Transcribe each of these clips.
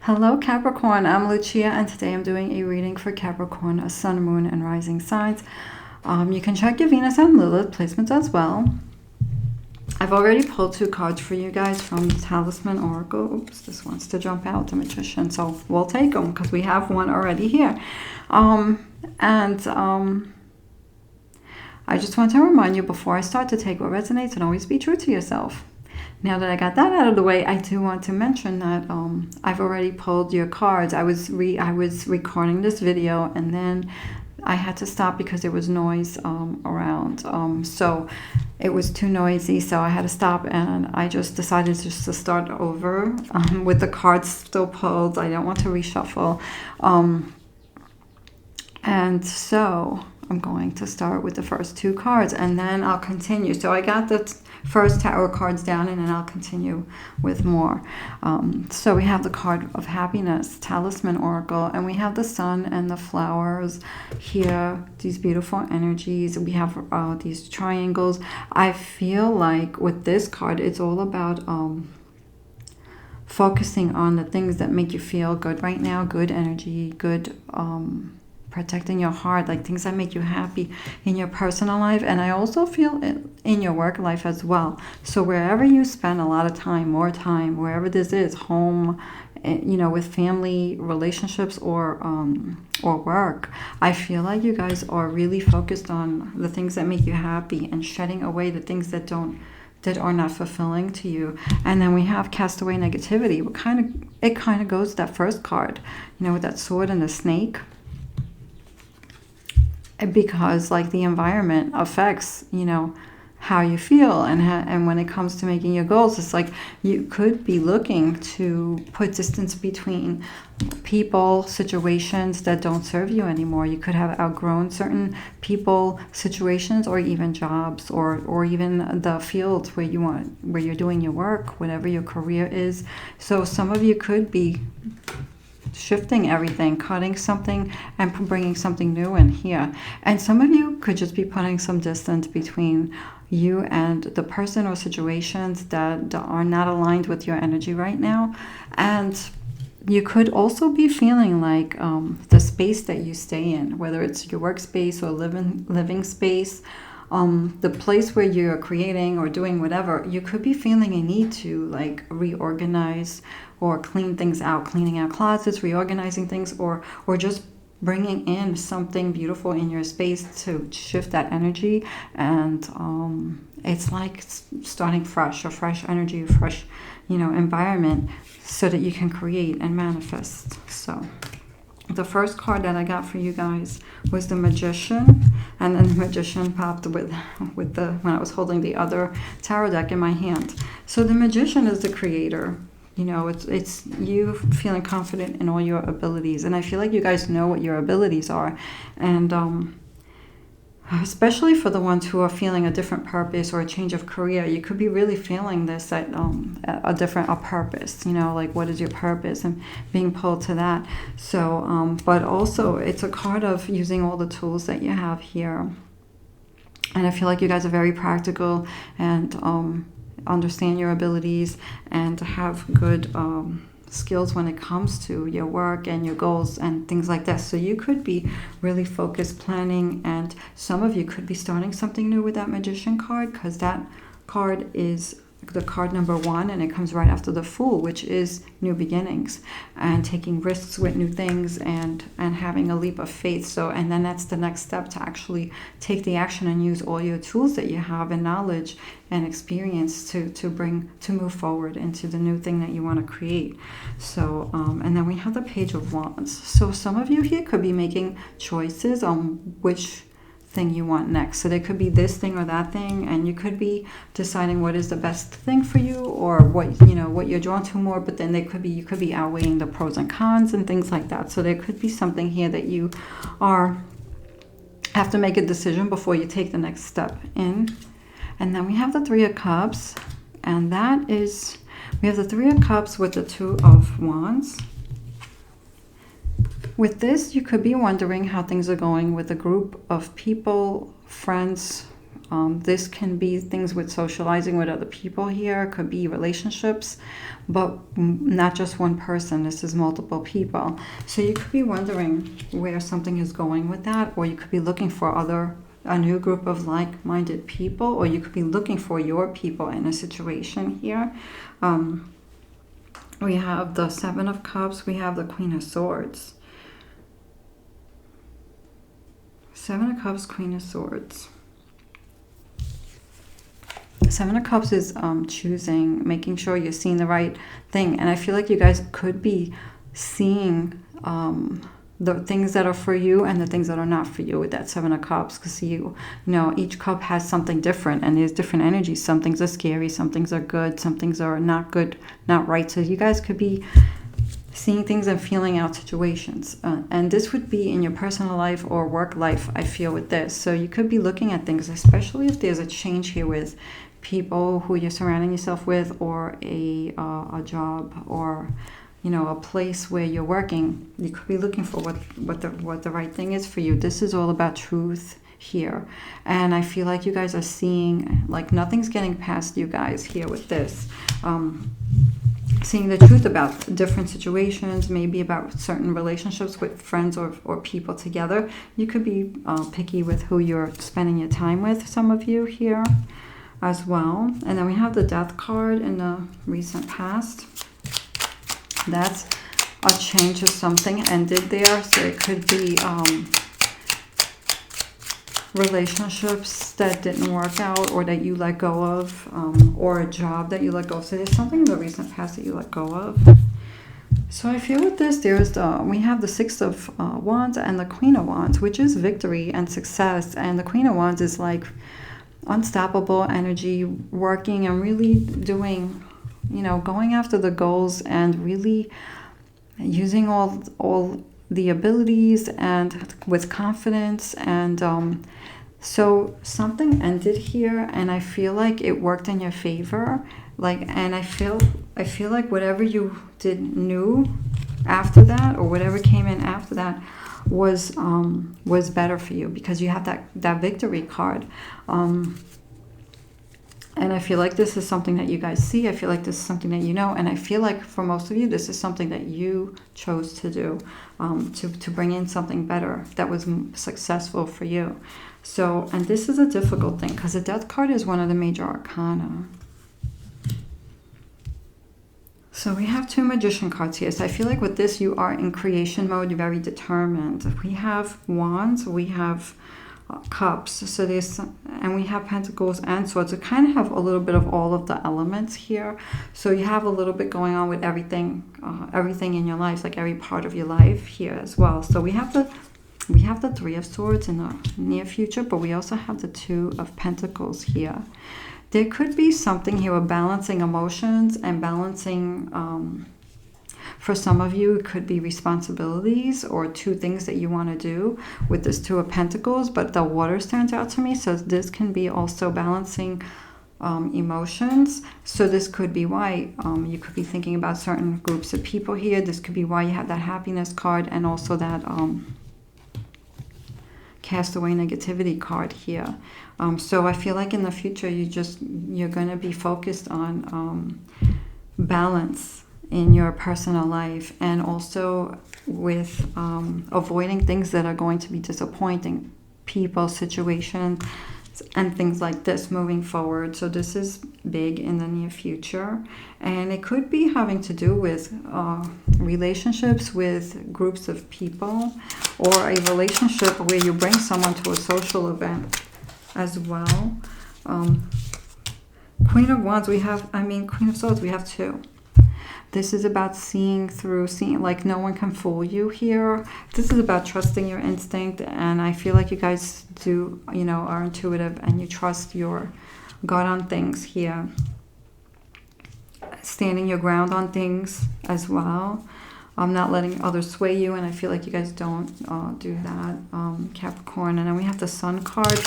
Hello Capricorn, I'm Lucia and today I'm doing a reading for Capricorn, a sun, moon, and rising signs. You can check your Venus and Lilith placements as well. I've already pulled 2 cards for you guys from the Talisman Oracle. Oops, this wants to jump out, the Magician, so we'll take them because we have one already here. I just want to remind you before I start to take what resonates and always be true to yourself. Now that I got that out of the way, I do want to mention that I've already pulled your cards. I was recording this video and then I had to stop because there was noise around. So it was too noisy, so I had to stop, and I just decided just to start over with the cards still pulled. I don't want to reshuffle. And so I'm going to start with the first 2 cards and then I'll continue. So I got the first tarot cards down and then I'll continue with more. So we have the card of happiness, Talisman Oracle, and we have the sun and the flowers here, these beautiful energies. We have these triangles. I feel like with this card, it's all about focusing on the things that make you feel good right now, good energy, good protecting your heart, like things that make you happy in your personal life. And I also feel it in your work life as well. So wherever you spend a lot of time, more time, wherever this is, home, you know, with family, relationships, or work, I feel like you guys are really focused on the things that make you happy and shedding away the things that are not fulfilling to you. And then we have cast away negativity. It kind of goes that first card, you know, with that sword and the snake. Because like the environment affects, you know, how you feel, and when it comes to making your goals, it's like you could be looking to put distance between people, situations that don't serve you anymore. You could have outgrown certain people, situations, or even jobs, or even the field where you're doing your work, whatever your career is. So some of you could be shifting everything, cutting something and bringing something new in here. And some of you could just be putting some distance between you and the person or situations that are not aligned with your energy right now. And you could also be feeling like the space that you stay in, whether it's your workspace or living space, the place where you're creating or doing whatever, you could be feeling a need to like reorganize or clean things out, cleaning out closets, reorganizing things, or just bringing in something beautiful in your space to shift that energy. And it's like starting fresh, a fresh energy, a fresh, you know, environment, so that you can create and manifest. So the first card that I got for you guys was the Magician, and then the Magician popped with when I was holding the other tarot deck in my hand. So the Magician is the creator. You know, it's you feeling confident in all your abilities, and I feel like you guys know what your abilities are, and especially for the ones who are feeling a different purpose or a change of career, you could be really feeling this at a purpose, you know, like what is your purpose, and being pulled to that. So but also it's a card of using all the tools that you have here, and I feel like you guys are very practical and understand your abilities and have good skills when it comes to your work and your goals and things like that. So you could be really focused, planning, and some of you could be starting something new with that Magician card, because that card is the card number 1, and it comes right after the Fool, which is new beginnings and taking risks with new things and having a leap of faith. So, and then that's the next step, to actually take the action and use all your tools that you have and knowledge and experience to move forward into the new thing that you want to create. So and then we have the Page of Wands. So some of you here could be making choices on which thing you want next. So there could be this thing or that thing, and you could be deciding what is the best thing for you, or what, you know, what you're drawn to more. But then you could be outweighing the pros and cons and things like that. So there could be something here that you have to make a decision before you take the next step in. And then we have the 3 of Cups, and that is, we have the 3 of Cups with the 2 of Wands. With this, you could be wondering how things are going with a group of people, friends, This can be things with socializing with other people here. It could be relationships, but not just one person. This is multiple people. So you could be wondering where something is going with that, or you could be looking for a new group of like-minded people, or you could be looking for your people in a situation here. We have the Seven of Cups. We have the Queen of Swords. Seven of Cups, Queen of Swords. Seven of Cups is choosing, making sure you're seeing the right thing. And I feel like you guys could be seeing the things that are for you and the things that are not for you with that Seven of Cups. Because you know, each cup has something different, and there's different energies. Some things are scary, some things are good, some things are not good, not right. So you guys could be seeing things and feeling out situations. And this would be in your personal life or work life, I feel, with this. So you could be looking at things, especially if there's a change here with people who you're surrounding yourself with, or a job, or you know, a place where you're working. You could be looking for what the right thing is for you. This is all about truth here. And I feel like you guys are seeing, like, nothing's getting past you guys here with this. Seeing the truth about different situations, maybe about certain relationships with friends or people together. You could be picky with who you're spending your time with, some of you here as well. And then we have the Death card in the recent past. That's a change of something ended there. So it could be relationships that didn't work out, or that you let go of, or a job that you let go of. So there's something in the recent past that you let go of. So I feel with this, we have the Six of Wands and the Queen of Wands, which is victory and success. And the Queen of Wands is like unstoppable energy, working and really doing, you know, going after the goals and really using all the abilities and with confidence. And so something ended here, and I feel like it worked in your favor. And I feel like whatever you did new after that, or whatever came in after that, was better for you, because you have that victory card. And I feel like this is something that you guys see. I feel like this is something that you know. And I feel like for most of you, this is something that you chose to do, to bring in something better that was successful for you. So, and this is a difficult thing, because the Death card is one of the major arcana. So we have two Magician cards here. So I feel like with this, you are in creation mode. You're very determined. We have Wands. We have Cups. So and we have Pentacles and Swords. So kind of have a little bit of all of the elements here. So you have a little bit going on with everything in your life, like every part of your life here as well. So we have the Three of Swords in the near future, but we also have the Two of Pentacles here. There could be something here with balancing emotions and balancing, for some of you, it could be responsibilities or two things that you want to do with this Two of Pentacles, but the water stands out to me. So this can be also balancing emotions. So this could be why you could be thinking about certain groups of people here. This could be why you have that Happiness card, and also that Castaway Negativity card here. So I feel like in the future, you're going to be focused on balance in your personal life, and also with avoiding things that are going to be disappointing, people, situations, and things like this moving forward. So this is big in the near future, and it could be having to do with relationships with groups of people, or a relationship where you bring someone to a social event as well. Queen of Wands, Queen of Swords, we have two. This is about seeing like no one can fool you here. This is about trusting your instinct, and I feel like you guys are intuitive, and you trust your gut on things here. Standing your ground on things as well. Not letting others sway you, and I feel like you guys don't do that, Capricorn. And then we have the Sun card.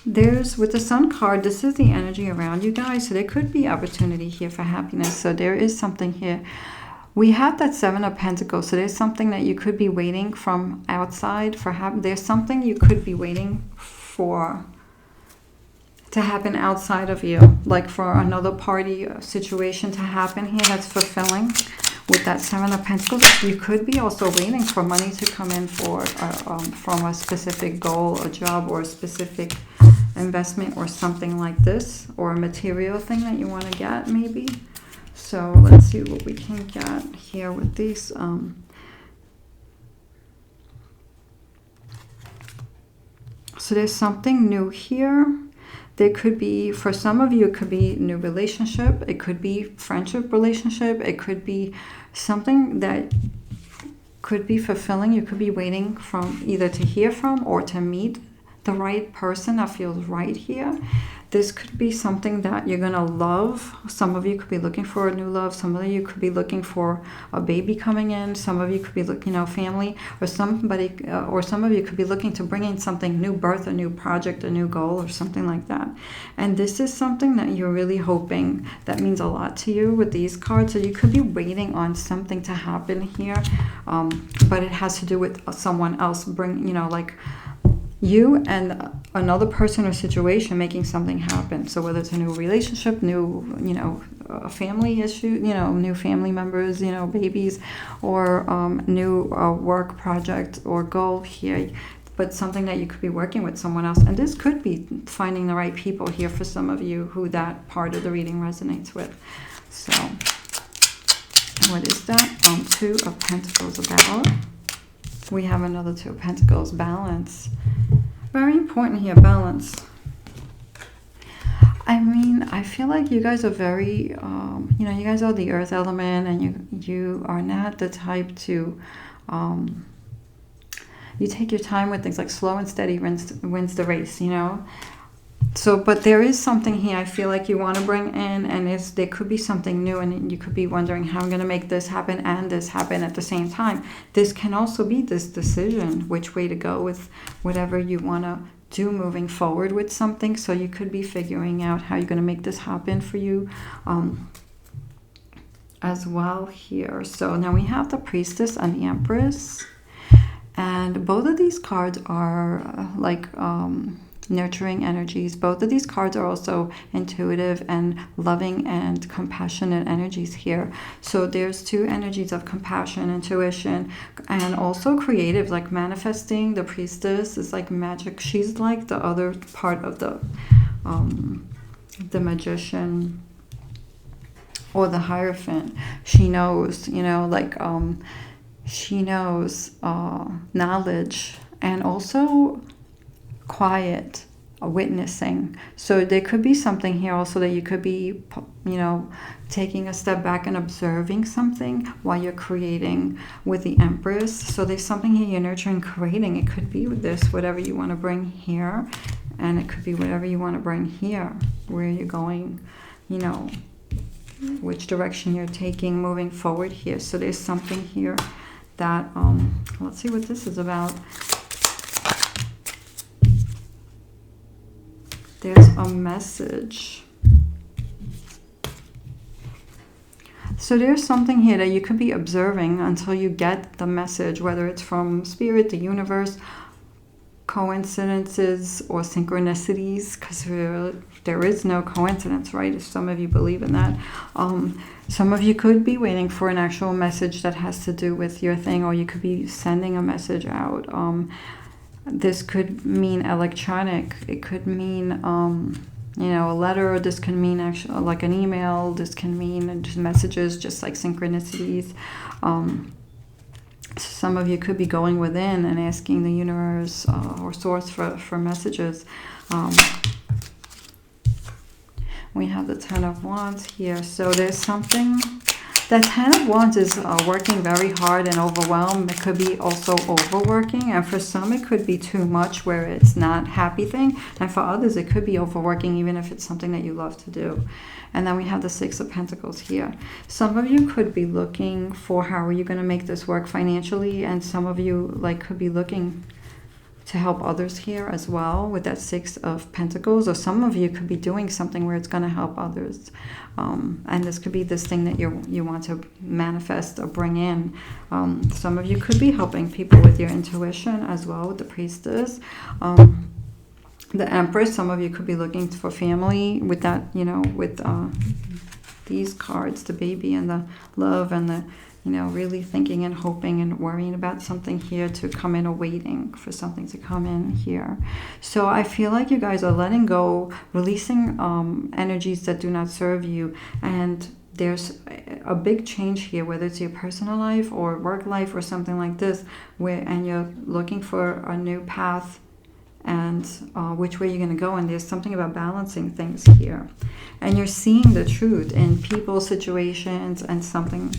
With the Sun card, this is the energy around you guys. So there could be opportunity here for happiness. So there is something here. We have that Seven of Pentacles. So there's something that you could be waiting from outside for. There's something you could be waiting for to happen outside of you, like for another party situation to happen here that's fulfilling. With that Seven of Pentacles, you could be also waiting for money to come in from a specific goal, a job, or a specific investment or something like this, or a material thing that you want to get maybe. So let's see what we can get here with these. So there's something new here. There could be, for some of you, it could be new relationship. It could be friendship relationship. It could be something that could be fulfilling. You could be waiting from either to hear from or to meet the right person that feels right here. This could be something that you're going to love. Some of you could be looking for a new love. Some of you could be looking for a baby coming in. Some of you could be looking, family, or somebody, or some of you could be looking to bring in something, new birth, a new project, a new goal, or something like that. And this is something that you're really hoping that means a lot to you with these cards. So you could be waiting on something to happen here, but it has to do with someone else like you and another person or situation making something happen. So whether it's a new relationship, new, a family issue, new family members, babies, or new work project or goal here, but something that you could be working with someone else. And this could be finding the right people here for some of you who that part of the reading resonates with. So what is that? Two of Pentacles about. We have another Two of Pentacles, balance. Very important here, balance. I mean, I feel like you guys are very, you guys are the earth element, and you are not the type to, you take your time with things, like slow and steady wins the race, So, but there is something here I feel like you want to bring in, and there could be something new, and you could be wondering how I'm going to make this happen and this happen at the same time. This can also be this decision, which way to go with whatever you want to do moving forward with something. So you could be figuring out how you're going to make this happen for you as well here. So now we have the Priestess and the Empress, and both of these cards are nurturing energies. Both of these cards are also intuitive and loving and compassionate energies here. So there's two energies of compassion, intuition, and also creative, like manifesting. The Priestess is like magic. She's like the other part of the Magician or the Hierophant. She knows, she knows knowledge, and also quiet witnessing. So there could be something here also that you could be, taking a step back and observing something while you're creating with the Empress. So there's something here you're nurturing, creating. It could be with this, whatever you want to bring here, and it could be whatever you want to bring here, where you're going, which direction you're taking moving forward here. So there's something here that, let's see what this is about. There's a message. So there's something here that you could be observing until you get the message, whether it's from Spirit, the universe, coincidences, or synchronicities, because there is no coincidence, right? If some of you believe in that. Some of you could be waiting for an actual message that has to do with your thing, or you could be sending a message out. This could mean electronic. It could mean, a letter. This can mean actually like an email. This can mean just messages, just like synchronicities. Some of you could be going within and asking the universe or source for messages. We have the Ten of Wands here. So there's something. The Ten of Wands is working very hard and overwhelmed. It could be also overworking, and for some it could be too much where it's not a happy thing, and for others it could be overworking even if it's something that you love to do. And then we have the Six of Pentacles here. Some of you could be looking for how are you going to make this work financially, and some of you could be looking to help others here as well with that Six of Pentacles, or some of you could be doing something where it's going to help others, and this could be this thing that you want to manifest or bring in. Some of you could be helping people with your intuition as well with the Priestess. the Empress, some of you could be looking for family with that, you know, with these cards, the baby and the love and the, you know, really thinking and hoping and worrying about something here to come in, or waiting for something to come in here. So I feel like you guys are letting go, releasing energies that do not serve you. And there's a big change here, whether it's your personal life or work life or something like this, and you're looking for a new path and which way you're going to go. And there's something about balancing things here. And you're seeing the truth in people, situations, and something.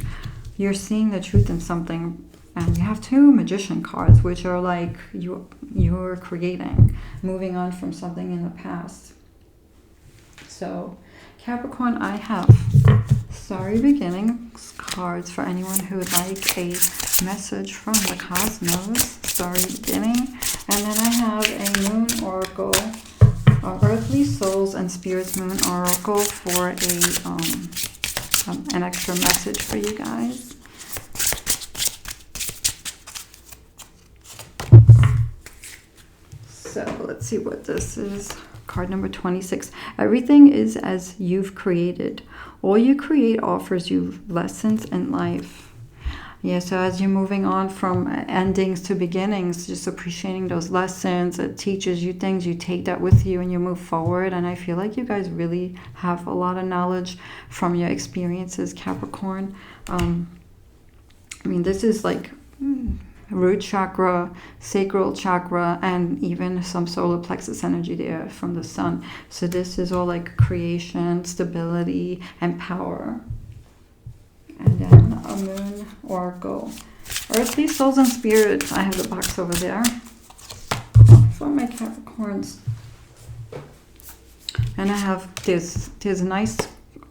You're seeing the truth in something. And you have 2 Magician cards, which are like you're creating, moving on from something in the past. So Capricorn, I have Starry Beginnings cards for anyone who would like a message from the cosmos. Starry Beginning. And then I have a Moon Oracle, Earthly Souls and Spirits Moon Oracle for an extra message for you guys. So let's see what this is. Card number 26. Everything is as you've created. All you create offers you lessons in life. Yeah, so as you're moving on from endings to beginnings, just appreciating those lessons. It teaches you things. You take that with you and you move forward. And I feel like you guys really have a lot of knowledge from your experiences, Capricorn. I mean, this is like root chakra, sacral chakra, and even some solar plexus energy there from the sun. So this is all like creation, stability, and power. And then a Moon Oracle. Earthly Souls and Spirits. I have the box over there for my Capricorns. And I have there's a nice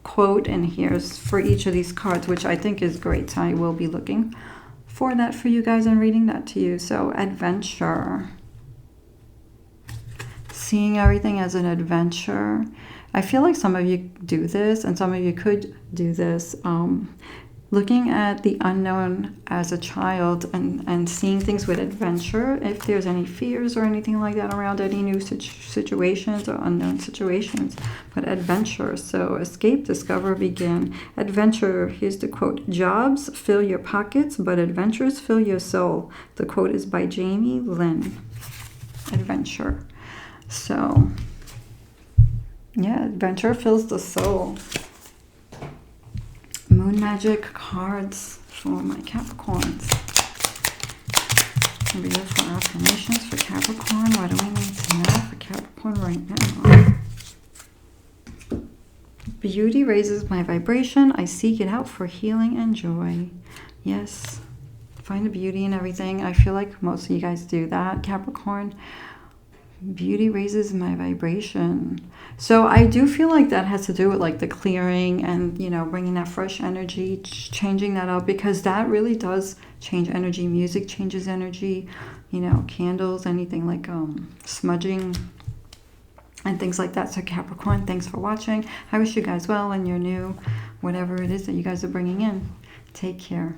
quote in here for each of these cards, which I think is great. So I will be looking for that for you guys and reading that to you. So adventure. Seeing everything as an adventure. I feel like some of you do this, and some of you could do this. Looking at the unknown as a child and seeing things with adventure. If there's any fears or anything like that around any new situations or unknown situations. But adventure. So escape, discover, begin. Adventure, here's the quote. Jobs fill your pockets, but adventures fill your soul. The quote is by Jamie Lynn. Adventure. So, yeah, adventure fills the soul. Moon Magic cards for my Capricorns. Beautiful affirmations for Capricorn. What do we need to know for Capricorn right now? Beauty raises my vibration. I seek it out for healing and joy. Yes. Find the beauty in everything. I feel like most of you guys do that, Capricorn. Beauty raises my vibration. So I do feel like that has to do with like the clearing and, you know, bringing that fresh energy, changing that up, because that really does change energy. Music changes energy, you know, candles, anything like smudging and things like that. So Capricorn, thanks for watching. I wish you guys well in your new, whatever it is that you guys are bringing in. Take care.